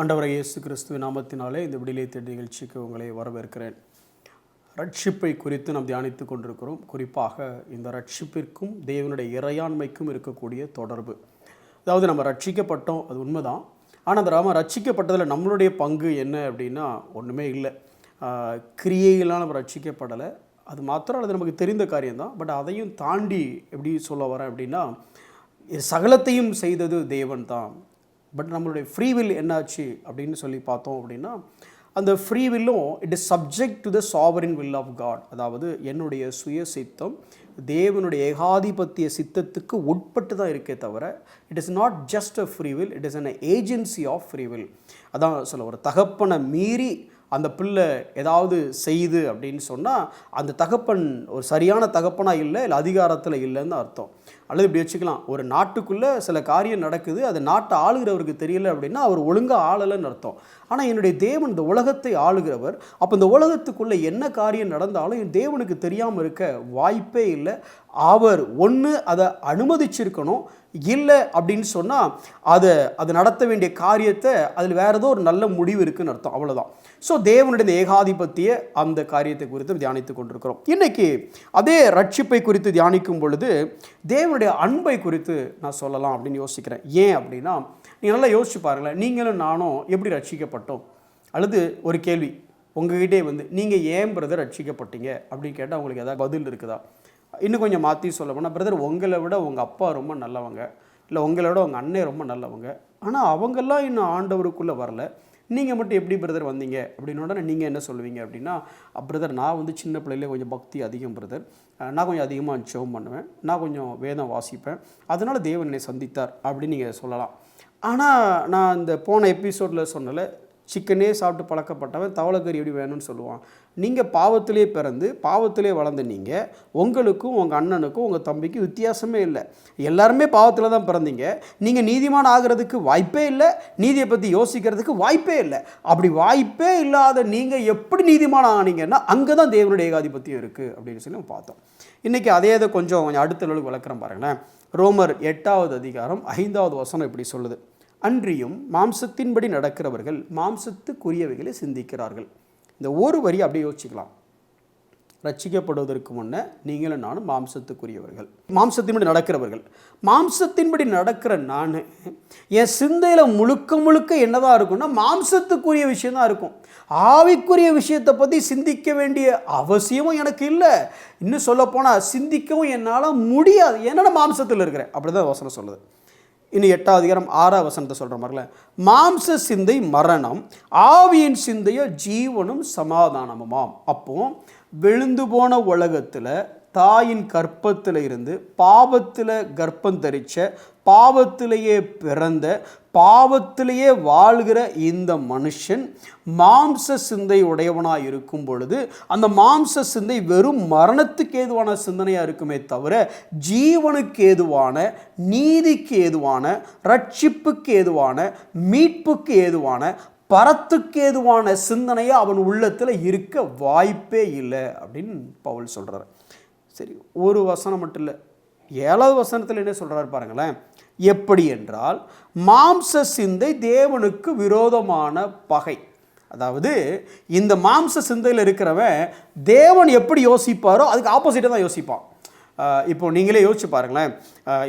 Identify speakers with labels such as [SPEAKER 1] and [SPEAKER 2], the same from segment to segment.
[SPEAKER 1] ஆண்டவராகிய இயேசு கிறிஸ்துவின் நாமத்தினாலே இந்த விடுதலை தேடி நிகழ்ச்சிக்கு உங்களை வரவேற்கிறேன். ரட்சிப்பை குறித்து நாம் தியானித்து கொண்டிருக்கிறோம். குறிப்பாக இந்த ரட்சிப்பிற்கும் தேவனுடைய இறையாண்மைக்கும் இருக்கக்கூடிய தொடர்பு. அதாவது நம்ம ரட்சிக்கப்பட்டோம், அது உண்மைதான். ஆனால் அந்த ரட்சிக்கப்பட்டதில் நம்மளுடைய பங்கு என்ன அப்படின்னா ஒன்றுமே இல்லை. கிரியைகளால் நம்ம ரட்சிக்கப்படலை, அது மாத்திரம் அது நமக்கு தெரிந்த காரியம்தான். பட் அதையும் தாண்டி எப்படி சொல்ல வரேன் அப்படின்னா, சகலத்தையும் செய்தது தேவன் தான். பட் நம்மளுடைய ஃப்ரீவில் என்னாச்சு அப்படின்னு சொல்லி பார்த்தோம் அப்படின்னா, அந்த ஃப்ரீவில்லும் it is subject to the sovereign will of God. அதாவது என்னுடைய சுய சித்தம் தேவனுடைய ஏகாதிபத்திய சித்தத்துக்கு உட்பட்டு தான் இருக்கே தவிர it is not just a free will, it is an agency of free will. அதான் சொல்ல, ஒரு தகப்பனை மீறி அந்த பிள்ளை ஏதாவது செய்யுது அப்படின்னு சொன்னால் அந்த தகப்பன் ஒரு சரியான தகப்பனாக இல்லை அதிகாரத்தில் இல்லைன்னு அர்த்தம். அல்லது இப்படி வச்சுக்கலாம், ஒரு நாட்டுக்குள்ளே சில காரியம் நடக்குது, அது நாட்டை ஆளுகிறவருக்கு தெரியல அப்படின்னா அவர் ஒழுங்காக ஆளலைன்னு அர்த்தம். ஆனால் என்னுடைய தேவன் இந்த உலகத்தை ஆளுகிறவர். அப்போ இந்த உலகத்துக்குள்ளே என்ன காரியம் நடந்தாலும் என் தேவனுக்கு தெரியாமல் இருக்க வாய்ப்பே இல்லை. அவர் ஒன்று அதை அனுமதிச்சிருக்கணும், இல்லை அப்படின்னு சொன்னால் அதை நடத்த வேண்டிய காரியத்தை அதில் வேறு ஏதோ ஒரு நல்ல முடிவு இருக்குதுன்னு அர்த்தம். அவ்வளோதான். ஸோ தேவனுடைய ஏகாதிபத்திய அந்த காரியத்தை குறித்து தியானித்து கொண்டிருக்கிறோம். இன்றைக்கி அதே ரட்சிப்பை குறித்து தியானிக்கும் பொழுது தேவனுடைய அன்பை குறித்து நான் சொல்லலாம் அப்படின்னு யோசிக்கிறேன். ஏன் அப்படின்னா, நீங்கள் நல்லா யோசிச்சு பாருங்களேன், நீங்களும் நானும் எப்படி ரட்சிக்கப்பட்டோம். அல்லது ஒரு கேள்வி உங்ககிட்டே நீங்கள் ஏன் பிரதர் ரட்சிக்கப்பட்டீங்க அப்படின்னு கேட்டால் உங்களுக்கு ஏதாவது பதில் இருக்குதா? இன்னும் கொஞ்சம் மாற்றி சொல்ல போனால், பிரதர் உங்களை விட உங்கள் அப்பா ரொம்ப நல்லவங்க, இல்லை உங்களை விட உங்கள் அண்ணன் ரொம்ப நல்லவங்க, ஆனால் அவங்கெல்லாம் இன்னும் ஆண்டவருக்குள்ளே வரல, நீங்கள் மட்டும் எப்படி பிரதர் வந்தீங்க அப்படின்னு உடனே நீங்கள் என்ன சொல்லுவீங்க அப்படின்னா, பிரதர் நான் சின்ன பிள்ளையிலே கொஞ்சம் பக்தி அதிகம் பிரதர், நான் கொஞ்சம் அதிகமாக ஜெபம் பண்ணுவேன், நான் கொஞ்சம் வேதம் வாசிப்பேன், அதனால் தேவன் என்னை சந்தித்தார் அப்படின்னு நீங்கள் சொல்லலாம். ஆனால் நான் இந்த போன எபிசோடில் சொன்னல, சிக்கனே சாப்பிட்டு பழக்கப்பட்டவன் தவளைக்கறி எப்படி வேணும்னு சொல்லுவான். நீங்கள் பாவத்திலே பிறந்து பாவத்திலே வளர்ந்து நீங்கள் உங்களுக்கும் உங்கள் அண்ணனுக்கும் உங்கள் தம்பிக்கும் வித்தியாசமே இல்லை. எல்லாருமே பாவத்தில் தான் பிறந்தீங்க. நீங்கள் நீதிமான் ஆகிறதுக்கு வாய்ப்பே இல்லை, நீதியை பற்றி யோசிக்கிறதுக்கு வாய்ப்பே இல்லை. அப்படி வாய்ப்பே இல்லாத நீங்கள் எப்படி நீதிமான் ஆனீங்கன்னா அங்கே தான் தேவனுடைய ஏகாதிபத்தியம் இருக்குது அப்படின்னு சொல்லி பார்த்தோம். இன்றைக்கி அதே இதை கொஞ்சம் அடுத்த அளவுக்கு விளக்குறேன் பாருங்களேன். ரோமர் 8வது அதிகாரம் 5வது வசனம் இப்படி சொல்லுது, அன்றியும் மாம்சத்தின்படி நடக்கிறவர்கள் மாம்சத்துக்குரியவைகளை சிந்திக்கிறார்கள். இந்த ஒரு வரி அப்படியே யோசிச்சுக்கலாம். ரட்சிக்கப்படுவதற்கு முன்னே நீங்களும் நானும் மாம்சத்துக்குரியவர்கள், மாம்சத்தின்படி நடக்கிறவர்கள். மாம்சத்தின்படி நடக்கிற நான் என் சிந்தையில் முழுக்க முழுக்க என்னதான் இருக்கும்னா மாம்சத்துக்குரிய விஷயம்தான் இருக்கும். ஆவிக்குரிய விஷயத்தை பற்றி சிந்திக்க வேண்டிய அவசியமும் எனக்கு இல்லை. இன்னும் சொல்லப்போனால் சிந்திக்கவும் என்னால் முடியாது, என்னென்ன மாம்சத்தில் இருக்கிறேன். அப்படி தான் வசனம் சொல்லுது. இன்னும் 8வது அதிகாரம் 6வது வசனத்தை சொல்கிற மாதிரில, மாம்ச சிந்தை மரணம், ஆவியின் சிந்தையோ ஜீவனும் சமாதானமுமாம். அப்போ விழுந்து போன உலகத்தில் தாயின் கற்பத்தில் இருந்து பாவத்தில் கர்ப்பம் தரித்த, பாவத்திலேயே பிறந்த, பாவத்திலேயே வாழ்கிற இந்த மனுஷன் மாம்ச சிந்தை உடையவனாக இருக்கும் பொழுது அந்த மாம்ச சிந்தை வெறும் மரணத்துக்கு ஏதுவான சிந்தனையாக இருக்குமே தவிர ஜீவனுக்கு ஏதுவான, நீதிக்கு ஏதுவான, ரட்சிப்புக்கு ஏதுவான, மீட்புக்கு ஏதுவான, பரத்துக்கு ஏதுவான சிந்தனையை அவன் உள்ளத்தில் இருக்க வாய்ப்பே இல்லை அப்படின்னு பவுல் சொல்கிறார். சரி, ஒரு வசனம் மட்டும் இல்லை, 7வது வசனத்தில் என்ன சொல்கிறார் பாருங்களேன். எப்படி என்றால், மாம்ச சிந்தை தேவனுக்கு விரோதமான பகை. அதாவது இந்த மாம்ச சிந்தையில் இருக்கிறவன் தேவன் எப்படி யோசிப்பாரோ அதுக்கு ஆப்போசிட்டாக தான் யோசிப்பான். இப்போ நீங்களே யோசிச்சு பாருங்களேன்.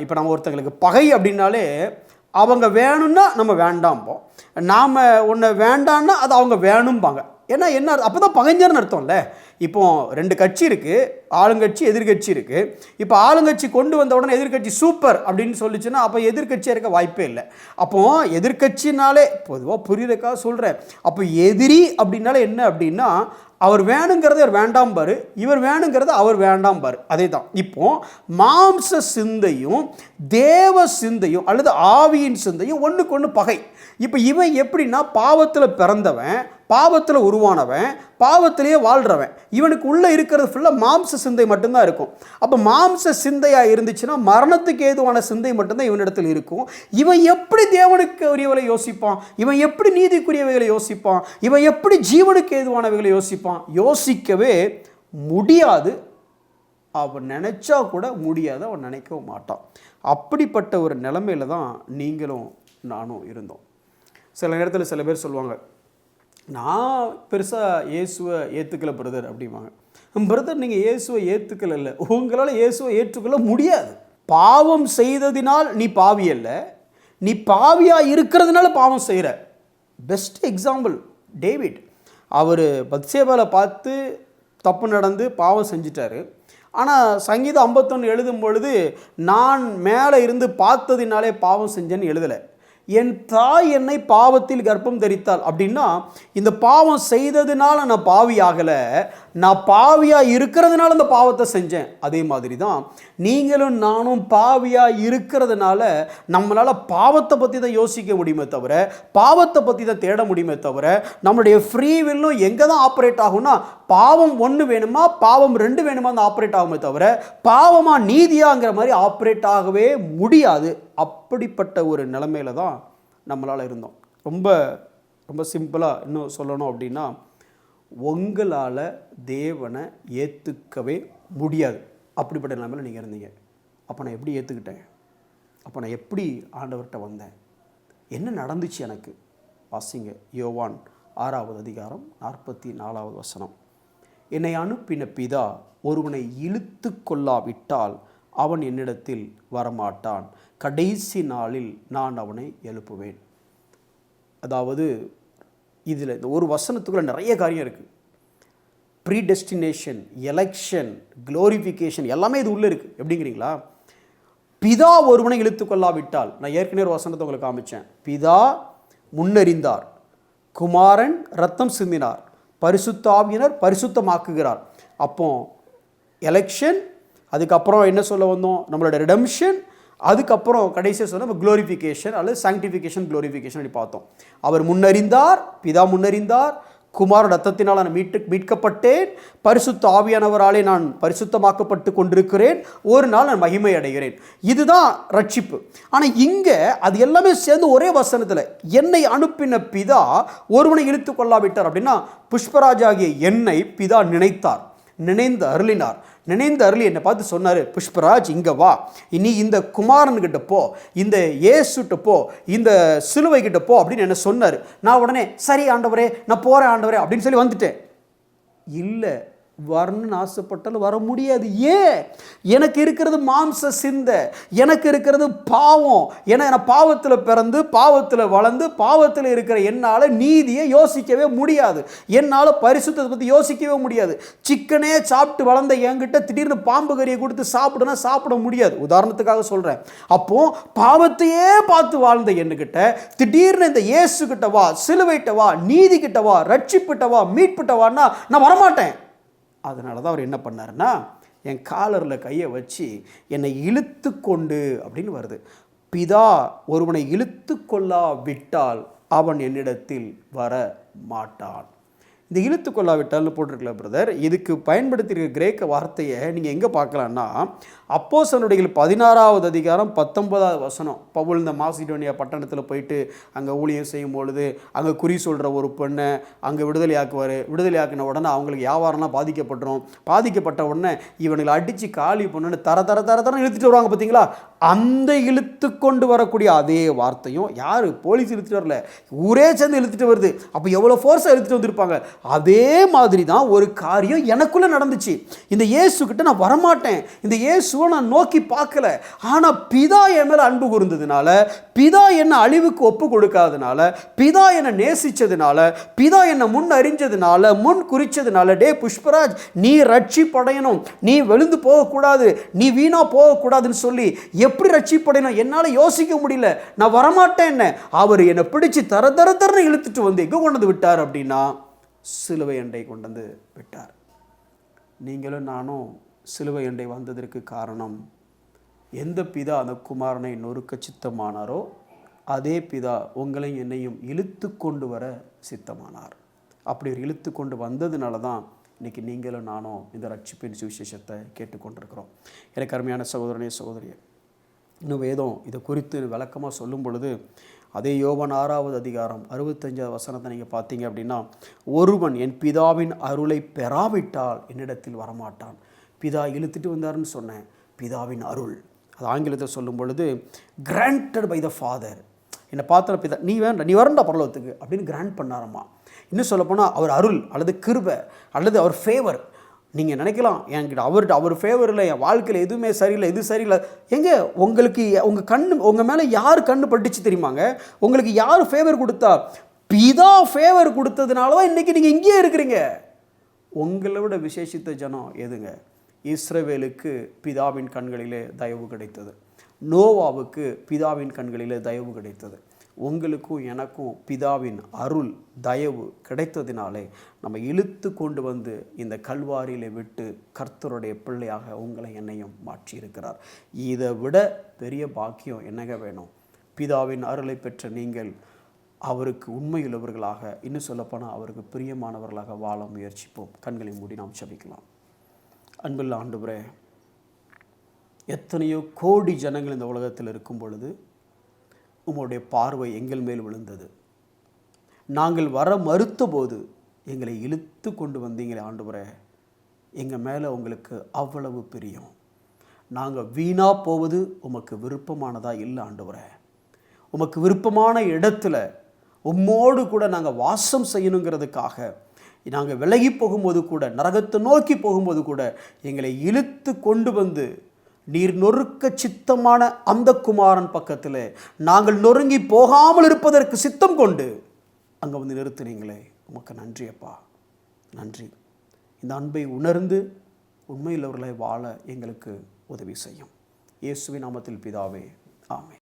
[SPEAKER 1] இப்போ நம்ம ஒருத்தங்களுக்கு பகை அப்படின்னாலே அவங்க வேணும்னா நம்ம வேண்டாம்போம், நாம் ஒன்று வேண்டான்னா அது அவங்க வேணும்பாங்க. ஏன்னா என்ன, அப்போ தான் பகைஞர்னு அர்த்தம்ல. இப்போ 2 கட்சி இருக்குது, ஆளுங்கட்சி எதிர்கட்சி இருக்குது. இப்போ ஆளுங்கட்சி கொண்டு வந்த உடனே எதிர்கட்சி சூப்பர் அப்படின்னு சொல்லிச்சுன்னா அப்போ எதிர்கட்சியாக இருக்க வாய்ப்பே இல்லை. அப்போது எதிர்கட்சினாலே பொதுவாக புரியுறதுக்காக சொல்கிறேன். அப்போ எதிரி அப்படின்னாலே என்ன அப்படின்னா, அவர் வேணுங்கிறத அவர் வேண்டாம் பாரு, இவர் வேணுங்கிறத அவர் வேண்டாம் பாரு. அதே தான் இப்போ மாம்ச சிந்தையும் தேவ சிந்தையும் அல்லது ஆவியின் சிந்தையும் ஒன்றுக்கு ஒன்று பகை. இப்போ இவன் எப்படின்னா, பாவத்தில் பிறந்தவன், பாவத்தில் உருவானவன், பாவத்திலேயே வாழ்கிறவன், இவனுக்கு உள்ளே இருக்கிறது ஃபுல்லாக மாம்ச சிந்தை மட்டும்தான் இருக்கும். அப்போ மாம்ச சிந்தையாக இருந்துச்சுன்னா மரணத்துக்கு ஏதுவான சிந்தை மட்டும்தான் இவனிடத்தில் இருக்கும். இவன் எப்படி தேவனுக்கு உரியவர்களை யோசிப்பான், இவன் எப்படி நீதிக்குரியவைகளை யோசிப்பான், இவன் எப்படி ஜீவனுக்கு ஏதுவானவைகளை யோசிப்பான்? யோசிக்கவே முடியாது. அவன் நினச்சா கூட முடியாது, அவன் நினைக்கவும் மாட்டான். அப்படிப்பட்ட ஒரு நிலைமையில தான் நீங்களும் நானும் இருந்தோம். சில நேரத்தில் சில பேர் சொல்லுவாங்க, நான் பெருசாக இயேசுவை ஏற்றுக்கல பிரதர் அப்படிம்பாங்க. பிரதர், நீங்கள் இயேசுவை ஏற்றுக்கல, இல்லை, உங்களால் இயேசுவை ஏற்றுக்கொள்ள முடியாது. பாவம் செய்ததினால் நீ பாவி அல்ல, நீ பாவியாக இருக்கிறதுனால பாவம் செய்கிற. Best example David. அவர் பத்சேபாவில் பார்த்து தப்பு நடந்து பாவம் செஞ்சிட்டாரு. ஆனால் சங்கீதம் 51 எழுதும் பொழுது நான் மேலே இருந்து பார்த்ததினாலே பாவம் செஞ்சேன்னு எழுதலை. என் தாய் என்னை பாவத்தில் கர்ப்பம் தரித்தாள் அப்படின்னா, இந்த பாவம் செய்ததுனால நான் பாவி ஆகலை, நான் பாவியாக இருக்கிறதுனால இந்த பாவத்தை செஞ்சேன். அதே மாதிரி தான் நீங்களும் நானும் பாவியாக இருக்கிறதுனால நம்மளால் பாவத்தை பற்றி தான் யோசிக்க முடியுமே தவிர, பாவத்தை பற்றி தான் தேட முடியுமே தவிர, நம்மளுடைய ஃப்ரீ வில்லும் எங்கே தான் ஆப்ரேட் ஆகும்னா, பாவம் 1 வேணுமா பாவம் 2 வேணுமா தான் ஆப்ரேட் ஆகுமே தவிர, பாவமாக நீதியாங்கிற மாதிரி ஆப்ரேட் ஆகவே முடியாது. அப்படிப்பட்ட ஒரு நிலைமையில தான் நம்மளால் இருந்தோம். ரொம்ப ரொம்ப சிம்பிளாக இன்னும் சொல்லணும் அப்படின்னா, உங்களால் தேவனை ஏற்றுக்கவே முடியாது. அப்படிப்பட்ட நிலைமையில் நீங்கள் இருந்தீங்க. அப்போ நான் எப்படி ஏற்றுக்கிட்டேன்? அப்போ நான் எப்படி ஆண்டவர்கிட்ட வந்தேன்? என்ன நடந்துச்சு எனக்கு? வாசிங்க யோவான் 6வது அதிகாரம் 44வது வசனம். என்னை அனுப்பின பிதா ஒருவனை இழுத்து கொள்ளாவிட்டால் அவன் என்னிடத்தில் வரமாட்டான், கடைசி நாளில் நான் அவனை எழுப்புவேன். அதாவது இதில் இந்த ஒரு வசனத்துக்குள்ள நிறைய காரியம் இருக்குது. ப்ரீடெஸ்டினேஷன், எலெக்ஷன், க்ளோரிஃபிகேஷன் எல்லாமே இது உள்ளே இருக்குது. எப்படிங்கிறீங்களா? பிதா ஒருவனை இழுத்து கொள்ளாவிட்டால், நான் ஏற்கனவே ஒரு வசனத்தை உங்களுக்கு காமிச்சேன். பிதா முன்னறிந்தார், குமாரன் ரத்தம் சிந்தினார், பரிசுத்த ஆவியினர் பரிசுத்தமாக்குகிறார். அப்போ எலெக்ஷன், அதுக்கப்புறம் என்ன சொல்ல வந்தோம்? நம்மளோட ரிடம்ஷன், அதுக்கப்புறம் கடைசியாக சொன்ன க்ளோரிஃபிகேஷன் அல்லது சாங்டிஃபிகேஷன், க்ளோரிஃபிகேஷன் அப்படி பார்த்தோம். அவர் முன்னறிந்தார், பிதா முன்னறிந்தார், குமார் ரத்தத்தினால் நான் மீட்கப்பட்டேன், பரிசுத்த ஆவியானவராலே நான் பரிசுத்தமாக்கப்பட்டு கொண்டிருக்கிறேன், ஒரு நாள் நான் மகிமை அடைகிறேன். இதுதான் ரட்சிப்பு. ஆனால் இங்கே அது எல்லாமே சேர்ந்து ஒரே வசனத்தில், என்னை அனுப்பின பிதா ஒருவனை இழுத்து கொள்ளாவிட்டார் அப்படின்னா, புஷ்பராஜாகிய என்னை பிதா நினைத்தார், நினைந்து அருளினார். நினைந்து அருளி என்னை பார்த்து சொன்னார், புஷ்பராஜ் இங்கே வா, இனி இந்த குமாரன்கிட்ட போ, இந்த இயேசுகிட்ட போ, இந்த சிலுவை கிட்ட போ அப்படின்னு என்ன சொன்னார். நான் உடனே சரி ஆண்டவரே, நான் போகிறேன் ஆண்டவரே அப்படின்னு சொல்லி வந்துட்டேன். இல்லை, வரணும்னு ஆசைப்பட்டாலும் வர முடியாது. ஏன்? எனக்கு இருக்கிறது மாம்ச சிந்தை, எனக்கு இருக்கிறது பாவம். ஏன்னா நான் பாவத்தில் பிறந்து பாவத்தில் வளர்ந்து பாவத்தில் இருக்கிற என்னால் நீதியை யோசிக்கவே முடியாது, என்னால் பரிசுத்தத்தை பற்றி யோசிக்கவே முடியாது. சிக்கனே சாப்பிட்டு வளர்ந்த என்கிட்ட திடீர்னு பாம்பு கறியை கொடுத்து சாப்பிடுனா சாப்பிட முடியாது, உதாரணத்துக்காக சொல்கிறேன். அப்போ பாவத்தையே பார்த்து வாழ்ந்த என்கிட்ட திடீர்னு இந்த இயேசு கிட்ட வா, சிலுவைட்ட வா, நீதி கிட்ட வா, ரட்சிப்பிட்ட வா, மீட்பிட்ட வான்னா நான் வரமாட்டேன். அதனால தான் அவர் என்ன பண்ணாருன்னா, என் காலரில் கையை வச்சு என்னை இழுத்து கொண்டு அப்படின்னு வருது. பிதா ஒருவனை இழுத்து கொள்ளாவிட்டால் அவன் என்னிடத்தில் வர மாட்டான். இந்த இழுத்து கொள்ளாவிட்டால்னு போட்டிருக்கல பிரதர், இதுக்கு பயன்படுத்தியிருக்க கிரேக்க வார்த்தையை நீங்கள் எங்கே பார்க்கலான்னா, அப்போஸ்தலர்கள் 16வது அதிகாரம் 19வது வசனம். பவுல் இந்த மாசிடோனியா பட்டணத்தில் போயிட்டு அங்கே ஊழியம் செய்யும் பொழுது அங்கே குறி சொல்கிற ஒரு பெண்ணை அங்கே விடுதலையாக்குவார். விடுதலையாக்கின உடனே அவங்களுக்கு வியாபாரம்லாம் பாதிக்கப்பட்டுரும். பாதிக்கப்பட்ட உடனே இவங்களை அடித்து காலி பண்ணுன்னு தர தர தர தரம் இழுத்துட்டு வருவாங்க பார்த்தீங்களா? அந்த இழுத்து கொண்டு வரக்கூடிய அதே வார்த்தையும் யார்? போலீஸ் இழுத்துட்டு வரல, ஊரே சேர்ந்து இழுத்துட்டு வருது. அப்போ எவ்வளோ ஃபோர்ஸாக இழுத்துட்டு வந்திருப்பாங்க. அதே மாதிரி தான் ஒரு காரியம் எனக்குள்ளே நடந்துச்சு. இந்த இயேசு கிட்ட நான் வரமாட்டேன், இந்த இயேசுவை நான் நோக்கி பார்க்கல. ஆனால் பிதா என் மேலே அன்பு கூர்ந்ததுனால, பிதா என்னை அழிவுக்கு ஒப்பு கொடுக்காதனால, பிதா என்னை நேசித்ததுனால, பிதா என்னை முன் அறிஞ்சதுனால, முன் குறிச்சதுனால, டே புஷ்பராஜ் நீ ரட்சிப்படையணும், நீ விழுந்து போகக்கூடாது, நீ வீணா போகக்கூடாதுன்னு சொல்லி எப்படி ரட்சிப்படையணும் என்னால் யோசிக்க முடியல. நான் வரமாட்டேன். என்ன அவர் என்னை பிடிச்சி தர தர தரன்னு இழுத்துட்டு வந்து எங்கே கொண்டு வந்து விட்டார் அப்படின்னா, சிலுவை அண்டை கொண்டு வந்து விட்டார். நீங்களும் நானும் சிலுவை அண்டை வந்ததற்கு காரணம், எந்த பிதா அந்த குமாரனை நொறுக்க சித்தமானாரோ அதே பிதா உங்களையும் என்னையும் இழுத்து கொண்டு வர சித்தமானார். அப்படி ஒரு இழுத்து கொண்டு வந்ததுனால தான் இன்றைக்கி நீங்களும் நானும் இந்த ரட்சிப்பின் சுவிசேஷத்தை கேட்டுக்கொண்டிருக்கிறோம். எனக்கு அருமையான சகோதரனே சகோதரியே, இன்னும் வேதம் இதை குறித்து விளக்கமாக சொல்லும் பொழுது, அதே யோவான் 6வது அதிகாரம் 65வது வசனத்தை நீங்கள் பார்த்தீங்க அப்படின்னா, ஒருவன் என் பிதாவின் அருளை பெறாவிட்டால் என்னிடத்தில் வரமாட்டான். பிதா இழுத்துட்டு வந்தார்னு சொன்னேன், பிதாவின் அருள், அது ஆங்கிலத்தில் சொல்லும் பொழுது கிராண்டட் பை த ஃபாதர். என்னை பார்த்த பிதா நீ வேண்டாம், நீ வரண்டா பரலோகத்துக்கு அப்படின்னு கிராண்ட் பண்ணாரம்மா. இன்னும் சொல்லப்போனால் அவர் அருள் அல்லது கிருபை அல்லது அவர் ஃபேவர். நீங்கள் நினைக்கலாம் என்கிட்ட அவர் ஃபேவரில் என் வாழ்க்கையில் எதுவுமே சரியில்லை, எது சரியில்லை. எங்கே உங்களுக்கு உங்கள் மேலே யார் கண்ணு பட்டுச்சு தெரியுமாங்க? உங்களுக்கு யார் ஃபேவர் கொடுத்தா? பிதா ஃபேவர் கொடுத்ததுனால தான் இன்றைக்கி நீங்கள் இங்கேயே இருக்கிறீங்க. உங்களை விட விசேஷித்த ஜனம் எதுங்க? இஸ்ரவேலுக்கு பிதாவின் கண்களிலே தயவு கிடைத்தது. நோவாவுக்கு பிதாவின் கண்களிலே தயவு கிடைத்தது. உங்களுக்கும் எனக்கும் பிதாவின் அருள் தயவு கிடைத்ததினாலே நம்ம இழுத்து கொண்டு வந்து இந்த கல்வாரியில் விட்டு கர்த்தருடைய பிள்ளையாக உங்களை என்னையும் மாற்றியிருக்கிறார். இதை விட பெரிய பாக்கியம் என்னங்க வேணும்? பிதாவின் அருளை பெற்ற நீங்கள் அவருக்கு உண்மையுள்ளவர்களாக, இன்னும் சொல்லப்போனால் அவருக்கு பிரியமானவர்களாக வாழ முயற்சிப்போம். கண்களை மூடி நாம் ஜெபிக்கலாம். அன்புள்ள ஆண்டவரே, எத்தனையோ கோடி ஜனங்கள் இந்த உலகத்தில் இருக்கும் பொழுது உம்முடைய பார்வை எங்கள் மேல் விழுந்தது. நாங்கள் வர மறுத்த போது எங்களை இழுத்து கொண்டு வந்தீங்களே ஆண்டவரே, எங்கள் மேலே உங்களுக்கு அவ்வளவு பிரியம். நாங்கள் வீணாக போவது உமக்கு விருப்பமானதாக இல்லை ஆண்டவரே. உமக்கு விருப்பமான இடத்துல உம்மோடு கூட நாங்கள் வாசம் செய்யணுங்கிறதுக்காக நாங்கள் விலகி போகும்போது கூட, நரகத்தை நோக்கி போகும்போது கூட எங்களை இழுத்து கொண்டு வந்து நீர் நொறுக்க சித்தமான அந்த குமாரன் பக்கத்தில் நாங்கள் நொறுங்கி போகாமல் இருப்பதற்கு சித்தம் கொண்டு அங்கே வந்து நிறுத்தினீங்களே, உமக்கு நன்றி அப்பா, நன்றி. இந்த அன்பை உணர்ந்து உண்மையுள்ளவர்களை வாழ எங்களுக்கு உதவி செய்யும். இயேசுவின் நாமத்தில் பிதாவே, ஆமென்.